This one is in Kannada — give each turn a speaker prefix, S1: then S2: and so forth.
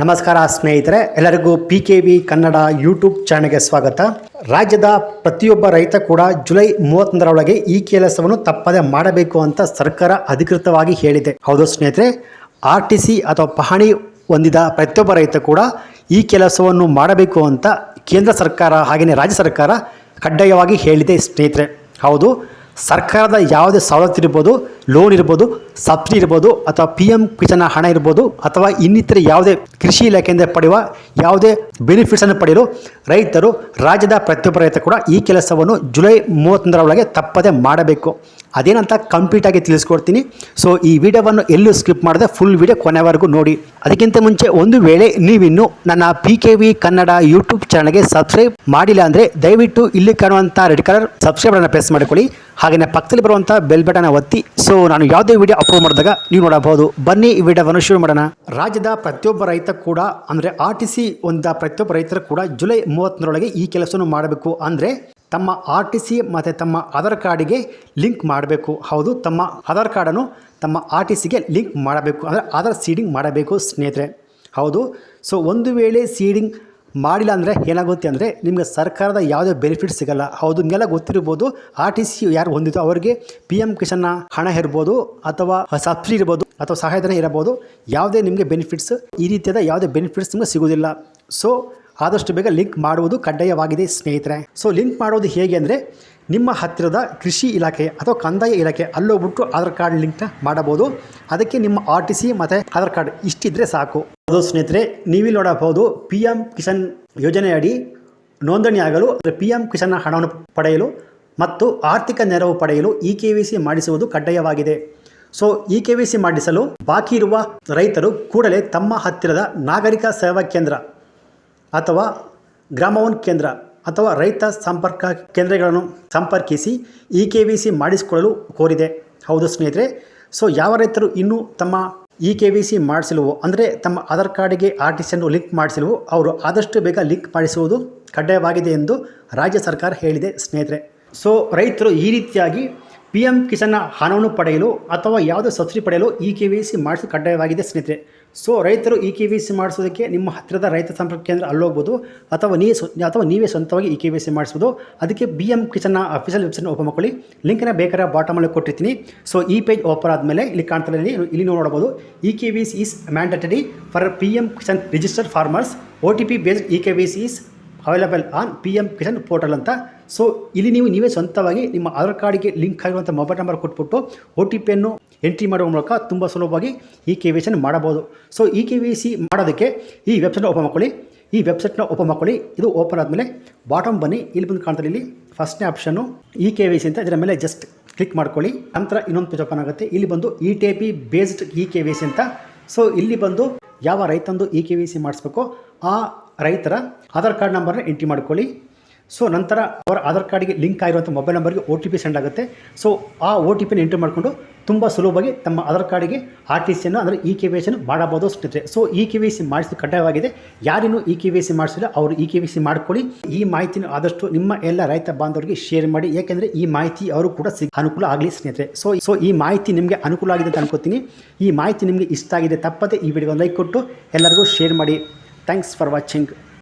S1: ನಮಸ್ಕಾರ ಸ್ನೇಹಿತರೆ, ಎಲ್ಲರಿಗೂ PKV ಕನ್ನಡ ಯೂಟ್ಯೂಬ್ ಚಾನೆಲ್ಗೆ ಸ್ವಾಗತ. ರಾಜ್ಯದ ಪ್ರತಿಯೊಬ್ಬ ರೈತ ಕೂಡ ಜುಲೈ 31ರೊಳಗೆ ಈ ಕೆಲಸವನ್ನು ತಪ್ಪದೆ ಮಾಡಬೇಕು ಅಂತ ಸರ್ಕಾರ ಅಧಿಕೃತವಾಗಿ ಹೇಳಿದೆ. ಹೌದು ಸ್ನೇಹಿತರೆ, RTC ಅಥವಾ ಪಹಣಿ ಹೊಂದಿದ ಪ್ರತಿಯೊಬ್ಬ ರೈತ ಕೂಡ ಈ ಕೆಲಸವನ್ನು ಮಾಡಬೇಕು ಅಂತ ಕೇಂದ್ರ ಸರ್ಕಾರ ಹಾಗೆಯೇ ರಾಜ್ಯ ಸರ್ಕಾರ ಕಡ್ಡಾಯವಾಗಿ ಹೇಳಿದೆ ಸ್ನೇಹಿತರೆ. ಹೌದು, ಸರ್ಕಾರದ ಯಾವುದೇ ಸವಲತ್ತು ಇರ್ಬೋದು, ಲೋನ್ ಇರ್ಬೋದು, ಸಬ್ಸಿಡಿ ಇರ್ಬೋದು, ಅಥವಾ PM ಕಿಸಾನ್ ಹಣ ಇರ್ಬೋದು, ಅಥವಾ ಇನ್ನಿತರೆ ಯಾವುದೇ ಕೃಷಿ ಇಲಾಖೆಯಿಂದ ಪಡೆಯುವ ಯಾವುದೇ ಬೆನಿಫಿಟ್ಸನ್ನು ಪಡೆಯಲು ರೈತರು, ರಾಜ್ಯದ ಪ್ರತಿಯೊಬ್ಬ ರೈತ ಕೂಡ ಈ ಕೆಲಸವನ್ನು ಜುಲೈ 31ರೊಳಗೆ ತಪ್ಪದೆ ಮಾಡಬೇಕು. ಅದೇನಂತ ಕಂಪ್ಲೀಟಾಗಿ ತಿಳಿಸ್ಕೊಡ್ತೀನಿ. ಸೊ ಈ ವಿಡಿಯೋವನ್ನು ಎಲ್ಲೂ ಸ್ಕಿಪ್ ಮಾಡದೆ ಫುಲ್ ವಿಡಿಯೋ ಕೊನೆವರೆಗೂ ನೋಡಿ. ಅದಕ್ಕಿಂತ ಮುಂಚೆ ಒಂದು ವೇಳೆ ನೀವಿನ್ನು ನನ್ನ PKV ಕನ್ನಡ ಯೂಟ್ಯೂಬ್ ಚಾನಲ್ಗೆ ಸಬ್ಸ್ಕ್ರೈಬ್ ಮಾಡಿಲ್ಲ ಅಂದರೆ ದಯವಿಟ್ಟು ಇಲ್ಲಿ ಕಾಣುವಂಥ ರೆಡ್ ಕಲರ್ ಸಬ್ಸ್ಕ್ರೈಬ್ ಅನ್ನು ಪ್ರೆಸ್ ಮಾಡಿಕೊಳ್ಳಿ. ಹಾಗೆಯೇ ಪಕ್ಕದಲ್ಲಿ ಬರುವಂಥ ಬೆಲ್ ಬಟನ್ ಒತ್ತಿ, ಸೊ ನಾನು ಯಾವುದೇ ವಿಡಿಯೋ ಅಪ್ಲೋಡ್ ಮಾಡಿದಾಗ ನೀವು ನೋಡಬಹುದು. ಬನ್ನಿ ಈ ವಿಡಿಯೋವನ್ನು ಶುರು ಮಾಡೋಣ. ರಾಜ್ಯದ ಪ್ರತಿಯೊಬ್ಬ ರೈತ ಕೂಡ ಅಂದರೆ RTC ಹೊಂದಿದ ಪ್ರತಿಯೊಬ್ಬ ರೈತರು ಕೂಡ ಜುಲೈ 31ರೊಳಗೆ ಈ ಕೆಲಸವನ್ನು ಮಾಡಬೇಕು. ಅಂದರೆ ತಮ್ಮ RTC ಮತ್ತು ತಮ್ಮ ಆಧಾರ್ ಕಾರ್ಡಿಗೆ ಲಿಂಕ್ ಮಾಡಬೇಕು. ಹೌದು, ತಮ್ಮ ಆಧಾರ್ ಕಾರ್ಡನ್ನು ತಮ್ಮ RTCಗೆ ಲಿಂಕ್ ಮಾಡಬೇಕು, ಅಂದರೆ ಆಧಾರ್ ಸೀಡಿಂಗ್ ಮಾಡಬೇಕು ಸ್ನೇಹಿತರೆ. ಹೌದು, ಸೊ ಒಂದು ವೇಳೆ ಸೀಡಿಂಗ್ ಮಾಡಿಲ್ಲ ಅಂದರೆ ಏನಾಗುತ್ತೆ ಅಂದರೆ ನಿಮಗೆ ಸರ್ಕಾರದ ಯಾವುದೇ ಬೆನಿಫಿಟ್ ಸಿಗಲ್ಲ. ಹೌದು, ನಿಮಗೆಲ್ಲ ಗೊತ್ತಿರ್ಬೋದು, RTC ಯಾರು ಹೊಂದಿದ್ದು ಅವರಿಗೆ PM ಕಿಸಾನ್ ಹಣ ಇರ್ಬೋದು, ಅಥವಾ ಸಬ್ಸಿಡಿ ಇರ್ಬೋದು, ಅಥವಾ ಸಹಾಯಧನ ಇರಬಹುದು. ಯಾವುದೇ ನಿಮಗೆ ಬೆನಿಫಿಟ್ಸ್, ಈ ರೀತಿಯಾದ ಯಾವುದೇ ಬೆನಿಫಿಟ್ಸ್ ನಿಮಗೆ ಸಿಗೋದಿಲ್ಲ. ಸೊ ಆದಷ್ಟು ಬೇಗ ಲಿಂಕ್ ಮಾಡುವುದು ಕಡ್ಡಾಯವಾಗಿದೆ ಸ್ನೇಹಿತರೆ. ಸೊ ಲಿಂಕ್ ಮಾಡೋದು ಹೇಗೆ ಅಂದರೆ ನಿಮ್ಮ ಹತ್ತಿರದ ಕೃಷಿ ಇಲಾಖೆ ಅಥವಾ ಕಂದಾಯ ಇಲಾಖೆ ಅಲ್ಲೋಗ್ಬಿಟ್ಟು ಆಧಾರ್ ಕಾರ್ಡ್ ಲಿಂಕ್ನ ಮಾಡಬಹುದು. ಅದಕ್ಕೆ ನಿಮ್ಮ RTC ಮತ್ತು ಆಧಾರ್ ಕಾರ್ಡ್ ಇಷ್ಟಿದ್ರೆ ಸಾಕು. ಅದು ಸ್ನೇಹಿತರೆ, ನೀವಿಲ್ಲಿ ನೋಡಬಹುದು, PM ಕಿಸಾನ್ ಯೋಜನೆಯಡಿ ನೋಂದಣಿ ಆಗಲು, PM ಕಿಸಾನ್ ಹಣವನ್ನು ಪಡೆಯಲು ಮತ್ತು ಆರ್ಥಿಕ ನೆರವು ಪಡೆಯಲು EKYC ಮಾಡಿಸುವುದು ಕಡ್ಡಾಯವಾಗಿದೆ. ಸೊ EKYC ಮಾಡಿಸಲು ಬಾಕಿ ಇರುವ ರೈತರು ಕೂಡಲೇ ತಮ್ಮ ಹತ್ತಿರದ ನಾಗರಿಕ ಸೇವಾ ಕೇಂದ್ರ ಅಥವಾ ಗ್ರಾಮ ಒನ್ ಕೇಂದ್ರ ಅಥವಾ ರೈತ ಸಂಪರ್ಕ ಕೇಂದ್ರಗಳನ್ನು ಸಂಪರ್ಕಿಸಿ EKYC ಮಾಡಿಸಿಕೊಳ್ಳಲು ಕೋರಿದೆ. ಹೌದು ಸ್ನೇಹಿತರೆ, ಸೊ ಯಾವ ರೈತರು ಇನ್ನೂ ತಮ್ಮ EKYC ಮಾಡಿಸಿಲ್ವೋ, ಅಂದರೆ ತಮ್ಮ ಆಧಾರ್ ಕಾರ್ಡಿಗೆ RTCಯನ್ನು ಲಿಂಕ್ ಮಾಡಿಸಿಲ್ವೋ, ಅವರು ಆದಷ್ಟು ಬೇಗ ಲಿಂಕ್ ಮಾಡಿಸುವುದು ಕಡ್ಡಾಯವಾಗಿದೆ ಎಂದು ರಾಜ್ಯ ಸರ್ಕಾರ ಹೇಳಿದೆ ಸ್ನೇಹಿತರೆ. ಸೊ ರೈತರು ಈ ರೀತಿಯಾಗಿ PM ಕಿಸಾನ್ ಹಣವನ್ನು ಪಡೆಯಲು ಅಥವಾ ಯಾವುದೇ ಸಬ್ಸಿಡಿ ಪಡೆಯಲು EKYC ಮಾಡಿಸಲು ಕಡ್ಡಾಯವಾಗಿದೆ ಸ್ನೇಹಿತರೆ. ಸೊ ರೈತರು EKYC ಮಾಡಿಸೋದಕ್ಕೆ ನಿಮ್ಮ ಹತ್ತಿರದ ರೈತ ಸಂಪರ್ಕ ಕೇಂದ್ರ ಅಲ್ಲೋಗ್ಬೋದು, ಅಥವಾ ನೀವೇ ಸ್ವಂತವಾಗಿ EKYC ಮಾಡಿಸ್ಬೋದು. ಅದಕ್ಕೆ PM Kisan official website open ಮಾಡ್ಕೊಳ್ಳಿ. ಲಿಂಕನ್ನ ಬೇಕಾದ್ರೆ ಬಾಟಮಲ್ಲಿ ಕೊಟ್ಟಿರ್ತೀನಿ. ಸೊ ಈ ಪೇಜ್ ಓಪನ್ ಆದಮೇಲೆ ಇಲ್ಲಿ ಕಾಣ್ತಾರೆ, ಇಲ್ಲಿ ನೋಡಬಹುದು, EKYC is mandatory for PM Kisan registered farmers. OTP based EKYC is available on PM Kisan portal ಅಂತ. ಸೊ ಇಲ್ಲಿ ನೀವೇ ಸ್ವಂತವಾಗಿ ನಿಮ್ಮ ಆಧಾರ್ ಕಾರ್ಡಿಗೆ ಲಿಂಕ್ ಆಗಿರುವಂಥ ಮೊಬೈಲ್ ನಂಬರ್ ಕೊಟ್ಬಿಟ್ಟು OTPಯನ್ನು ಎಂಟ್ರಿ ಮಾಡುವ ಮೂಲಕ ತುಂಬ ಸುಲಭವಾಗಿ EKYC ಮಾಡಬಹುದು. ಸೊ EKYC ಮಾಡೋದಕ್ಕೆ ಈ ವೆಬ್ಸೈಟ್ನ ಓಪನ್ ಮಾಡ್ಕೊಳ್ಳಿ. ಈ ವೆಬ್ಸೈಟ್ನ ಓಪನ್ ಮಾಡ್ಕೊಳ್ಳಿ. ಇದು ಓಪನ್ ಆದಮೇಲೆ ಬಾಟಮ್ ಬನ್ನಿ, ಇಲ್ಲಿ ಬಂದು ಕಾಣ್ತಾರೆ, ಇಲ್ಲಿ ಫಸ್ಟ್ನೇ ಆಪ್ಷನ್ನು EKYC ಅಂತ, ಇದರ ಮೇಲೆ ಜಸ್ಟ್ ಕ್ಲಿಕ್ ಮಾಡ್ಕೊಳ್ಳಿ. ನಂತರ ಇನ್ನೊಂದು ಪೇಜ್ ಓಪನ್ ಆಗುತ್ತೆ. ಇಲ್ಲಿ ಬಂದು ETP ಬೇಸ್ಡ್ EKYC ಅಂತ. ಸೊ ಇಲ್ಲಿ ಬಂದು ಯಾವ ರೈತಂದು EKYC ಮಾಡಿಸ್ಬೇಕೋ ಆ ರೈತರ ಆಧಾರ್ ಕಾರ್ಡ್ ನಂಬರ್ನ ಎಂಟ್ರಿ ಮಾಡ್ಕೊಳ್ಳಿ. ಸೊ ನಂತರ ಅವರ ಆಧಾರ್ ಕಾರ್ಡಿಗೆ ಲಿಂಕ್ ಆಗಿರುವಂಥ ಮೊಬೈಲ್ ನಂಬರ್ಗೆ OTP ಸೆಂಡ್ ಆಗುತ್ತೆ. ಸೊ ಆ OTPನ ಎಂಟ್ರಿ ಮಾಡಿಕೊಂಡು ತುಂಬ ಸುಲಭವಾಗಿ ತಮ್ಮ ಆಧಾರ್ ಕಾರ್ಡಿಗೆ RTCಯನ್ನು ಅಂದರೆ EKYCಯನ್ನು ಮಾಡಬಹುದು ಸ್ನೇಹಿತರೆ. ಸೊ EKYC ಮಾಡಿಸೋದು ಕಡ್ಡಾಯವಾಗಿದೆ. ಯಾರಿನ್ನೂ EKYC ಮಾಡಿಸಿಲ್ಲ ಅವರು EKYC ಮಾಡ್ಕೊಳ್ಳಿ. ಈ ಮಾಹಿತಿನ ಆದಷ್ಟು ನಿಮ್ಮ ಎಲ್ಲ ರೈತ ಬಾಂಧವರಿಗೆ ಶೇರ್ ಮಾಡಿ, ಯಾಕೆಂದರೆ ಈ ಮಾಹಿತಿ ಅವರು ಕೂಡ ಅನುಕೂಲ ಆಗಲಿ ಸ್ನೇಹಿತರೆ. ಸೊ ಈ ಮಾಹಿತಿ ನಿಮಗೆ ಅನುಕೂಲ ಆಗಿದೆ ಅಂತ ಅನ್ಕೋತೀನಿ. ಈ ಮಾಹಿತಿ ನಿಮಗೆ ಇಷ್ಟ ಆಗಿದೆ, ತಪ್ಪದೆ ಈ ವಿಡಿಯೋ ಲೈಕ್ ಕೊಟ್ಟು ಎಲ್ಲರಿಗೂ ಶೇರ್ ಮಾಡಿ. Thanks for watching.